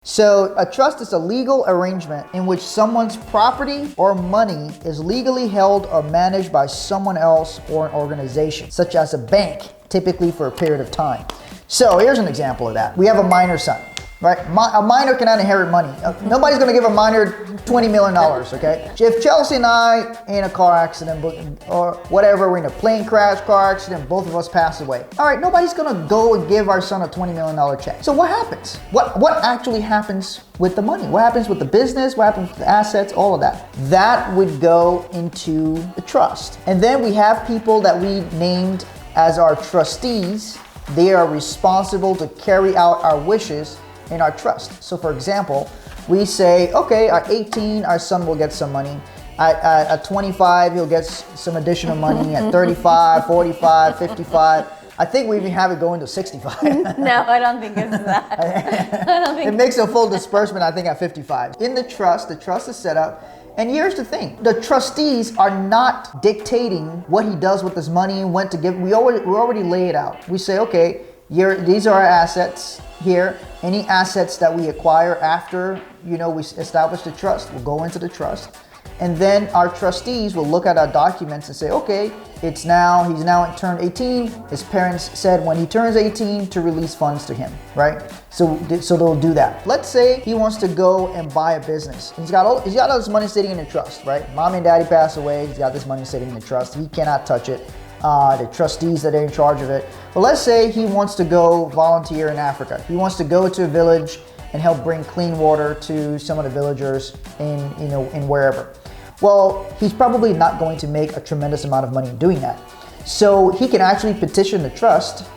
So a trust is a legal arrangement in which someone's property or money is legally held or managed by someone else or an organization, such as a bank, typically for a period of time. So here's an example of that. We have a minor son, right? A minor cannot inherit money. Nobody's gonna give a minor $20 million, okay? If Chelsea and I in a car accident or whatever, we're in a plane crash, car accident, both of us pass away. All right, nobody's gonna go and give our son a $20 million check. So what happens? What actually happens with the money? What happens with the business? What happens with the assets? All of that. That would go into the trust. And then we have people that we named as our trustees. They are responsible to carry out our wishes in our trust. So for example, we say, okay, at 18, our son will get some money. At 25, he'll get some additional money. At 35, 45, 55. I think we even have it going to 65. No, I don't think it's that. It makes a full disbursement, I think, at 55. In the trust is set up. And here's the thing, the trustees are not dictating what he does with his money, when to give. We already lay it out. We say, okay, these are our assets here. Any assets that we acquire after, we establish the trust will go into the trust. And then our trustees will look at our documents and say, okay, he's now turned 18. His parents said when he turns 18 to release funds to him, right? So they'll do that. Let's say he wants to go and buy a business. He's got all this money sitting in the trust, right? Mom and daddy passed away. He's got this money sitting in the trust. He cannot touch it. The trustees that are in charge of it. But let's say he wants to go volunteer in Africa. He wants to go to a village and help bring clean water to some of the villagers in wherever. Well, he's probably not going to make a tremendous amount of money doing that. So he can actually petition the trust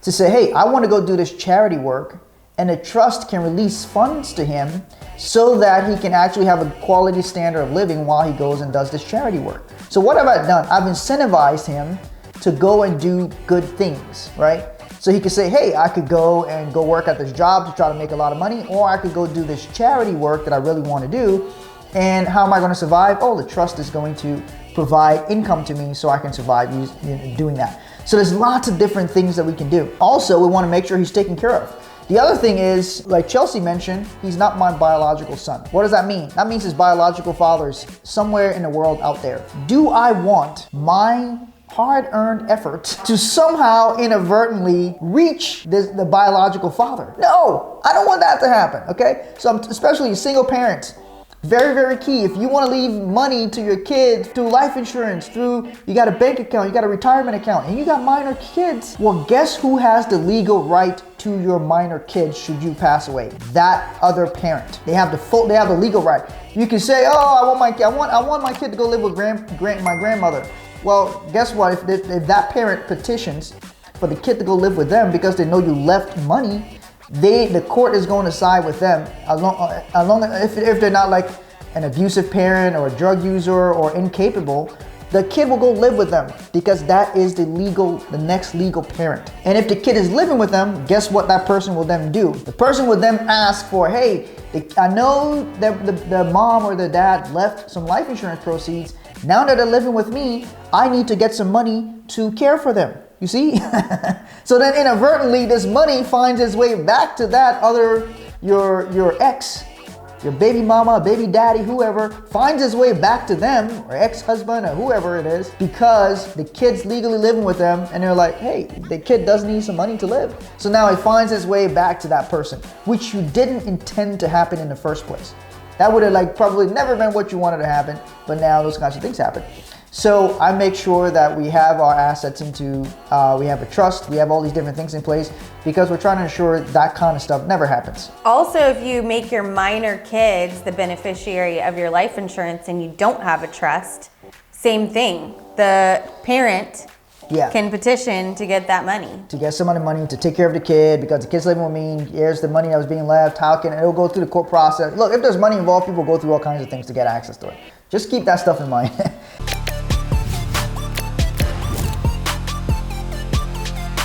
to say, hey, I want to go do this charity work, and the trust can release funds to him so that he can actually have a quality standard of living while he goes and does this charity work. So what have I done? I've incentivized him to go and do good things, right? So he could say, hey, I could go work at this job to try to make a lot of money, or I could go do this charity work that I really want to do. And how am I going to survive? Oh, the trust is going to provide income to me so I can survive doing that. So there's lots of different things that we can do. Also, we want to make sure he's taken care of. The other thing is, like Chelsea mentioned, he's not my biological son. What does that mean? That means his biological father is somewhere in the world out there. Do I want my hard-earned effort to somehow inadvertently reach the biological father? No, I don't want that to happen, okay? So especially single parents. Very, very key. If you want to leave money to your kids through life insurance, you got a bank account, you got a retirement account, and you got minor kids, well, guess who has the legal right to your minor kids should you pass away? That other parent. They have the legal right. You can say, oh, I want my kid to go live with my grandmother. Well, guess what? If that parent petitions for the kid to go live with them because they know you left money, the court is going to side with them as long if they're not like an abusive parent or a drug user or incapable. The kid will go live with them because that is the next legal parent. And if the kid is living with them, guess what that person will then do? The person will then ask for, hey, I know that the mom or the dad left some life insurance proceeds. Now that they're living with me, I need to get some money to care for them. You see? So then inadvertently, this money finds its way back to that other, your ex, your baby mama, baby daddy, whoever, finds its way back to them, or ex-husband, or whoever it is, because the kid's legally living with them, and they're like, hey, the kid does need some money to live. So now it finds its way back to that person, which you didn't intend to happen in the first place. That would have probably never been what you wanted to happen, but now those kinds of things happen. So I make sure that we have our assets we have a trust, we have all these different things in place because we're trying to ensure that kind of stuff never happens. Also, if you make your minor kids the beneficiary of your life insurance and you don't have a trust, same thing. The parent can petition to get that money. To get some of the money to take care of the kid because the kid's living with me. Here's the money that was being left. It'll go through the court process. Look, if there's money involved, people go through all kinds of things to get access to it. Just keep that stuff in mind.